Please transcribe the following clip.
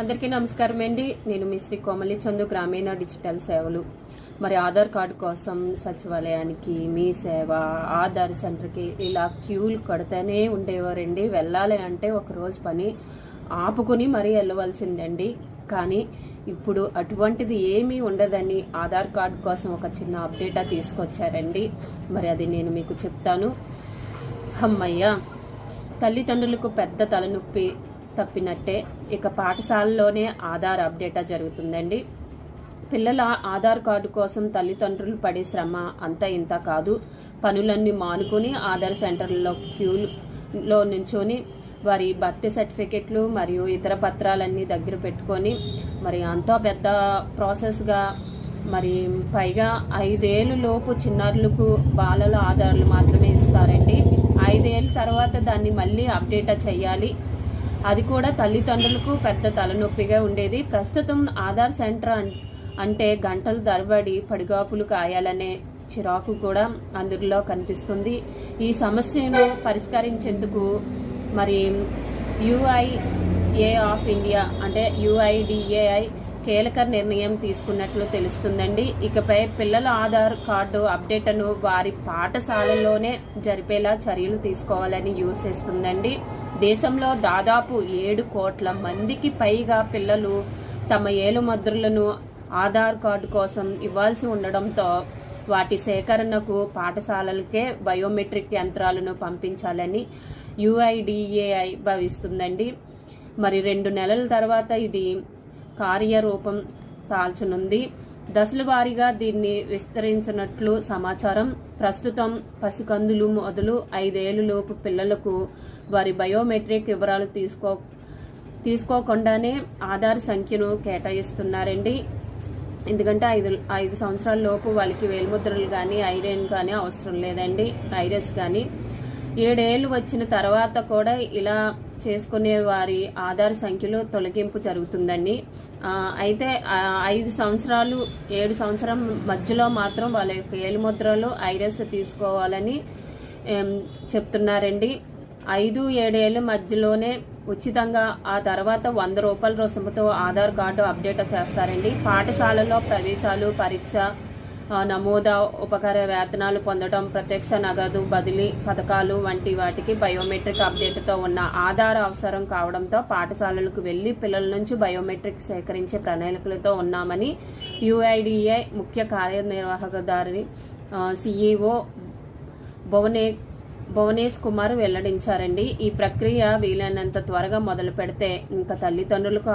అందరికీ నమస్కారం అండి. నేను మీ శ్రీ కోమలి చందు గ్రామీణ డిజిటల్ సేవలు. మరి ఆధార్ కార్డు కోసం సచివాలయానికి, మీ సేవ, ఆధార్ సెంటర్కి ఇలా క్యూలు కడితేనే ఉండేవారండి. వెళ్ళాలి అంటే ఒక రోజు పని ఆపుకుని మరీ వెళ్ళవలసిందండి. కానీ ఇప్పుడు అటువంటిది ఏమీ ఉండదని ఆధార్ కార్డు కోసం ఒక చిన్న అప్డేట్ తీసుకొచ్చారండి. మరి అది నేను మీకు చెప్తాను. అమ్మయ్య, తల్లిదండ్రులకు పెద్ద తలనొప్పి తప్పినట్టే ఇక పాఠశాలలోనే ఆధార్ అప్డేట్ జరుగుతుందండి. పిల్లల ఆధార్ కార్డు కోసం తల్లిదండ్రులు పడే శ్రమ అంత ఇంత కాదు. పనులన్నీ మానుకొని ఆధార్ సెంటర్లలో క్యూలో నుంచొని వారి బర్త్ సర్టిఫికెట్లు మరియు ఇతర పత్రాలన్నీ దగ్గర పెట్టుకొని మరి అంతా పెద్ద ప్రాసెస్గా, మరి పైగా 5 ఏళ్ళు లోపు చిన్నారులకు బాలల ఆధార్లు మాత్రమే ఇస్తారండి. 5 ఏళ్ళ తర్వాత దాన్ని మళ్ళీ అప్డేట్ చేయాలి. అది కూడా తల్లిదండ్రులకు పెద్ద తలనొప్పిగా ఉండేది. ప్రస్తుతం ఆధార్ సెంటర్ అంటే గంటల తరబడి పడిగాపులు కాయాలనే చిరాకు కూడా అందులో కనిపిస్తుంది. ఈ సమస్యను పరిష్కరించేందుకు మరి UIA ఆఫ్ ఇండియా అంటే UIDAI కీలక నిర్ణయం తీసుకున్నట్లు తెలుస్తుందండి. ఇకపై పిల్లల ఆధార్ కార్డు అప్డేట్ను వారి పాఠశాలలోనే జరిపేలా చర్యలు తీసుకోవాలని యూసేస్తుందండి. దేశంలో దాదాపు 7 కోట్ల మందికి పైగా పిల్లలు తమ ఏలుముద్రలను ఆధార్ కార్డు కోసం ఇవ్వాల్సి ఉండడంతో వాటి సేకరణకు పాఠశాలలకే బయోమెట్రిక్ యంత్రాలను పంపించాలని UIDAI భావిస్తుందండి. మరి 2 నెలల తర్వాత ఇది కార్యరూపం దాల్చనుంది. దశల వారీగా దీన్ని విస్తరించినట్లు సమాచారం. ప్రస్తుతం పసికందులు మొదలు 5 ఏళ్లలోపు పిల్లలకు వారి బయోమెట్రిక్ వివరాలు తీసుకోకుండానే ఆధార్ సంఖ్యను కేటాయిస్తున్నారండి. ఎందుకంటే 5 సంవత్సరాల లోపు వాళ్ళకి వేలిముద్రలు కానీ ఐరెన్ కానీ అవసరం లేదండి, ఐరస్ కానీ. 7 ఏళ్ళు వచ్చిన తర్వాత కూడా ఇలా చేసుకునే వారి ఆధార్ సంఖ్యలో తొలగింపు జరుగుతుందండి. అయితే 5 సంవత్సరాలు 7 సంవత్సరం మధ్యలో మాత్రం వాళ్ళ యొక్క ఏలుముద్రలు ఐరస్ తీసుకోవాలని చెప్తున్నారండి. 5-7 ఏళ్ళ మధ్యలోనే ఉచితంగా, ఆ తర్వాత ₹100 రుసుముతో ఆధార్ కార్డు అప్డేట్ చేస్తారండి. పాఠశాలలో ప్రవేశాలు, పరీక్ష నమోదా, ఉపకార వేతనాలు పొందడం, ప్రత్యక్ష నగదు బదిలీ పథకాలు వంటి వాటికి బయోమెట్రిక్ అప్డేట్తో ఉన్న ఆధార్ అవసరం కావడంతో పాఠశాలలకు వెళ్లి పిల్లల నుంచి బయోమెట్రిక్ సేకరించే ప్రణాళికలతో ఉన్నామని UIDAI ముఖ్య కార్యనిర్వాహకదారి CEO భువనేష్ కుమార్ వెల్లడించారండి. ఈ ప్రక్రియ వీలైనంత త్వరగా మొదలు పెడితే ఇంకా తల్లిదండ్రులకు